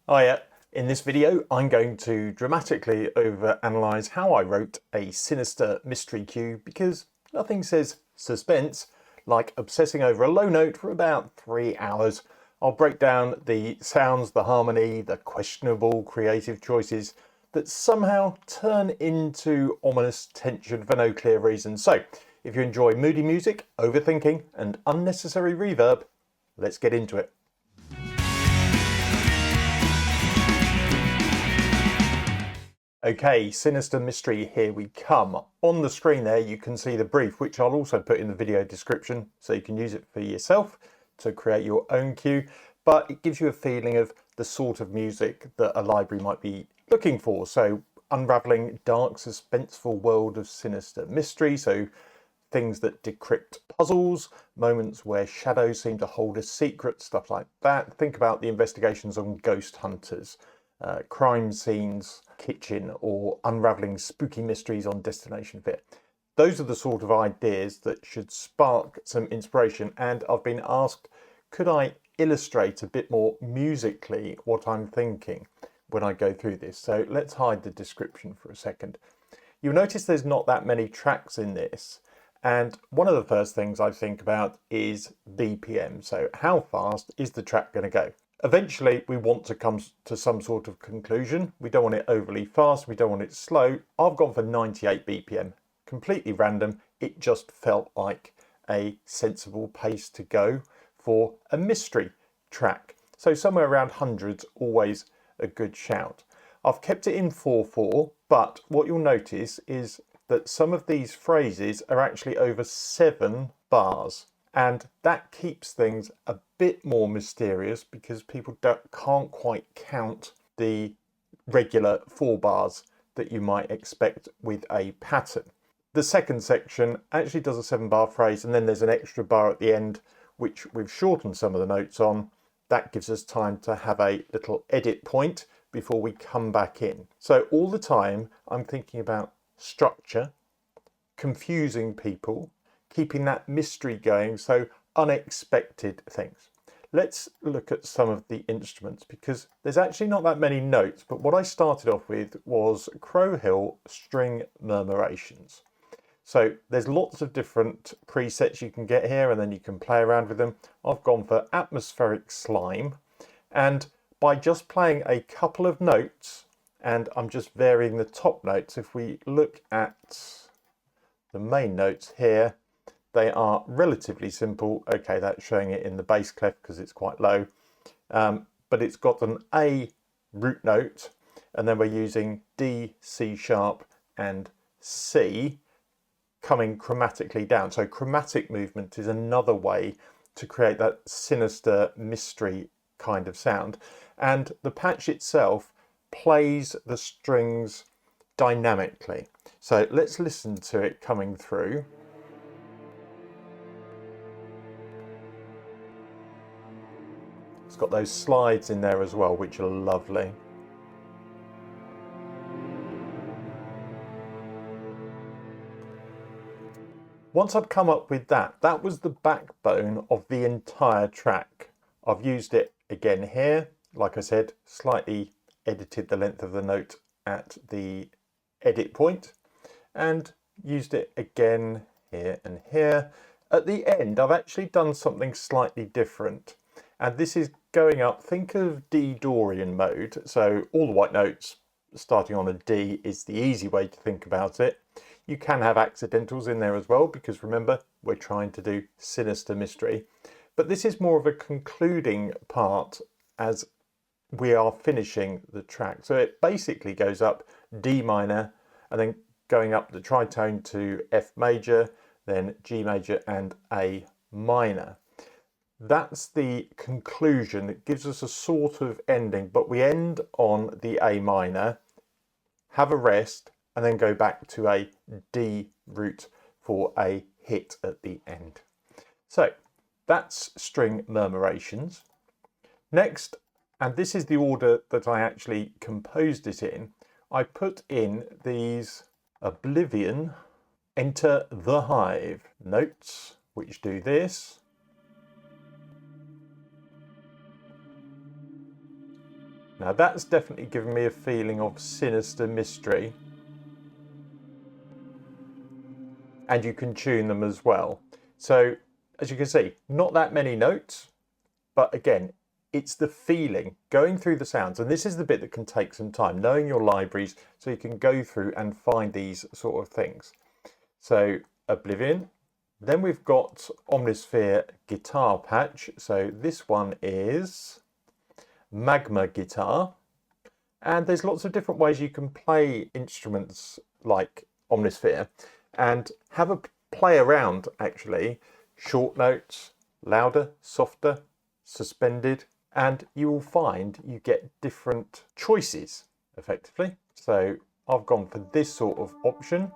Hiya. In this video, I'm going to dramatically overanalyze how I wrote a Sinister Mystery cue because nothing says suspense like obsessing over a low note for about 3 hours. I'll break down the sounds, the harmony, the questionable creative choices that somehow turn into ominous tension for no clear reason. So, if you enjoy moody music, overthinking, and unnecessary reverb, let's get into it. Okay, Sinister Mystery, here we come. On the screen there you can see the brief, which I'll also put in the video description so you can use it for yourself to create your own cue, but it gives you a feeling of the sort of music that a library might be looking for. So unraveling dark, suspenseful world of Sinister Mystery, so things that decrypt puzzles, moments where shadows seem to hold a secret, stuff like that. Think about the investigations on ghost hunters. Crime scenes, kitchen, or unraveling spooky mysteries on Destination Fit. Those are the sort of ideas that should spark some inspiration, and I've been asked, could I illustrate a bit more musically what I'm thinking when I go through this? So let's hide the description for a second. You'll notice there's not that many tracks in this, and one of the first things I think about is BPM. So how fast is the track going to go? Eventually, we want to come to some sort of conclusion. We don't want it overly fast, we don't want it slow. I've gone for 98 BPM, completely random. It just felt like a sensible pace to go for a mystery track. So somewhere around hundreds, always a good shout. I've kept it in 4/4, but what you'll notice is that some of these phrases are actually over 7 bars. And that keeps things a bit more mysterious because people can't quite count the regular 4 bars that you might expect with a pattern. The second section actually does a 7-bar phrase, and then there's an extra bar at the end, which we've shortened some of the notes on. That gives us time to have a little edit point before we come back in. So all the time I'm thinking about structure, confusing people, keeping that mystery going, so unexpected things. Let's look at some of the instruments because there's actually not that many notes, but what I started off with was Crow Hill string murmurations. So there's lots of different presets you can get here and then you can play around with them. I've gone for atmospheric slime, and by just playing a couple of notes, and I'm just varying the top notes, if we look at the main notes here, they are relatively simple. Okay, that's showing it in the bass clef because it's quite low. But it's got an A root note, and then we're using D, C sharp, and C coming chromatically down. So chromatic movement is another way to create that sinister mystery kind of sound. And the patch itself plays the strings dynamically. So let's listen to it coming through. It's got those slides in there as well, which are lovely. Once I'd come up with that, that was the backbone of the entire track. I've used it again here. Like I said, slightly edited the length of the note at the edit point and used it again here and here. At the end, I've actually done something slightly different. And this is going up, think of D Dorian mode. So all the white notes starting on a D is the easy way to think about it. You can have accidentals in there as well, because remember, we're trying to do Sinister Mystery. But this is more of a concluding part as we are finishing the track. So it basically goes up D minor and then going up the tritone to F major, then G major and A minor. That's the conclusion. It gives us a sort of ending, but we end on the A minor, have a rest, and then go back to a D root for a hit at the end. So that's string murmurations. Next, and this is the order that I actually composed it in, I put in these Oblivion, Enter the Hive notes, which do this. Now that's definitely given me a feeling of Sinister Mystery. And you can tune them as well. So as you can see, not that many notes, but again, it's the feeling going through the sounds. And this is the bit that can take some time, knowing your libraries so you can go through and find these sort of things. So Oblivion. Then we've got Omnisphere guitar patch. So this one is Magma guitar. And there's lots of different ways you can play instruments like Omnisphere and have a play around actually. Short notes, louder, softer, suspended, and you will find you get different choices effectively. So I've gone for this sort of option.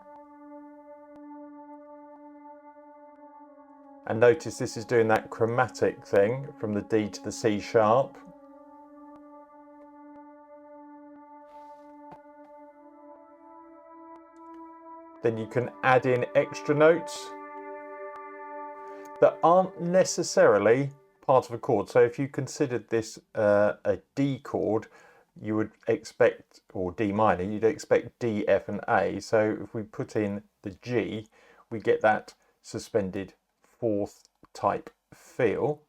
And notice this is doing that chromatic thing from the D to the C sharp. Then you can add in extra notes that aren't necessarily part of a chord. So if you considered this a D chord, you would expect, or D minor, you'd expect D, F and A. So if we put in the G, we get that suspended fourth type feel.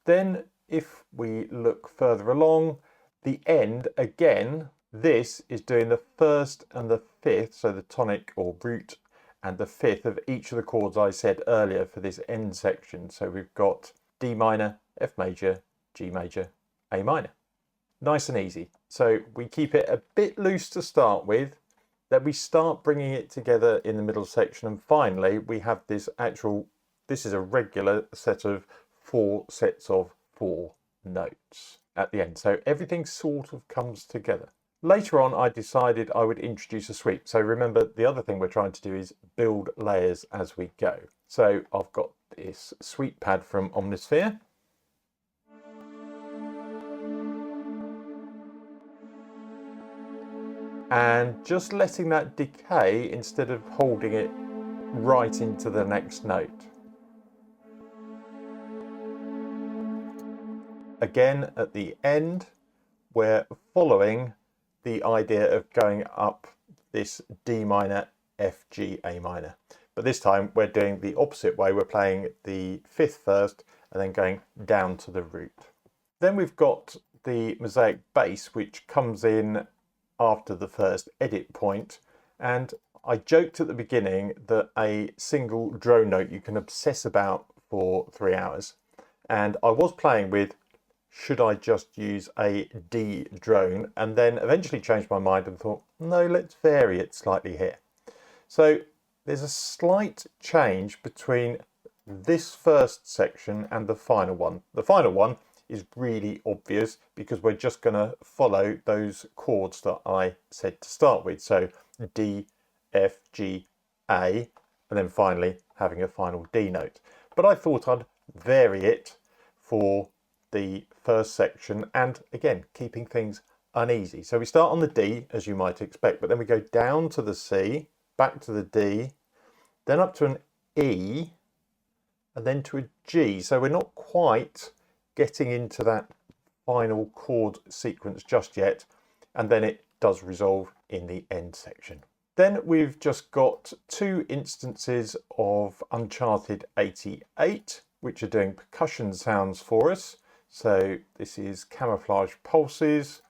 Then if we look further along, the end, again, this is doing the first and the fifth, so the tonic or root and the fifth of each of the chords I said earlier for this end section. So we've got D minor, F major, G major, A minor. Nice and easy. So we keep it a bit loose to start with, then we start bringing it together in the middle section, and finally we have this actual, this is a regular set of 4 sets of 4 notes at the end. So everything sort of comes together. Later on, I decided I would introduce a sweep. So remember, the other thing we're trying to do is build layers as we go. So I've got this sweep pad from Omnisphere. And just letting that decay instead of holding it right into the next note. Again, at the end, we're following the idea of going up this D minor, F, G, A minor. But this time we're doing the opposite way. We're playing the fifth first and then going down to the root. Then we've got the mosaic bass, which comes in after the first edit point. And I joked at the beginning that a single drone note you can obsess about for 3 hours. And I was playing with, should I just use a D drone, and then eventually changed my mind and thought, no, let's vary it slightly here. So there's a slight change between this first section and the final one. The final one is really obvious because we're just going to follow those chords that I said to start with. So D, F, G, A, and then finally having a final D note. But I thought I'd vary it for the first section, and again keeping things uneasy. So we start on the D as you might expect, but then we go down to the C, back to the D, then up to an E, and then to a G. So we're not quite getting into that final chord sequence just yet, and then it does resolve in the end section. Then we've just got 2 instances of Uncharted 88, which are doing percussion sounds for us. So this is Camouflage Pulses,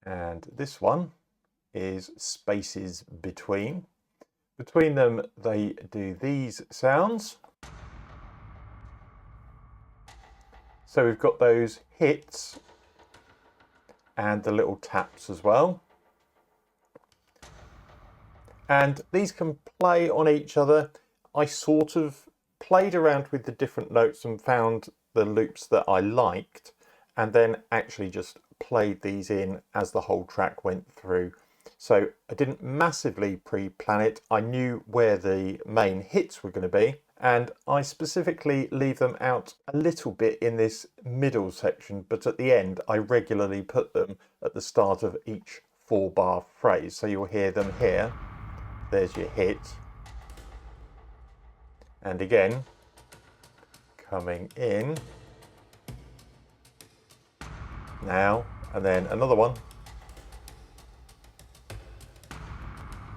and this one is Spaces Between. Between them they do these sounds. So we've got those hits and the little taps as well. And these can play on each other. I sort of played around with the different notes and found the loops that I liked, and then actually just played these in as the whole track went through. So I didn't massively pre-plan it. I knew where the main hits were going to be, and I specifically leave them out a little bit in this middle section, but at the end I regularly put them at the start of each 4-bar phrase. So you'll hear them here. There's your hit. And again, coming in. Now and then another one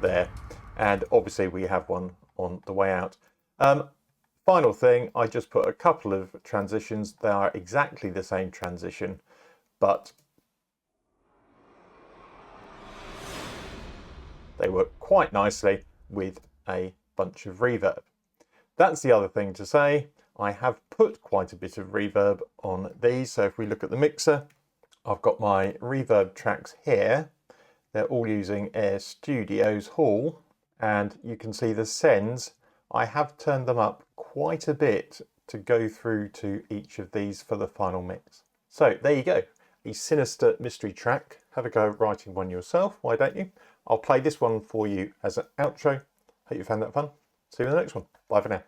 there, and obviously we have one on the way out. Final thing, I just put a couple of transitions. They are exactly the same transition, but they work quite nicely with a bunch of reverb. That's the other thing to say. I have put quite a bit of reverb on these. So if we look at the mixer, I've got my reverb tracks here. They're all using Air Studios Hall, and you can see the sends. I have turned them up quite a bit to go through to each of these for the final mix. So there you go, a Sinister Mystery track. Have a go writing one yourself, why don't you? I'll play this one for you as an outro. Hope you found that fun. See you in the next one. Bye for now.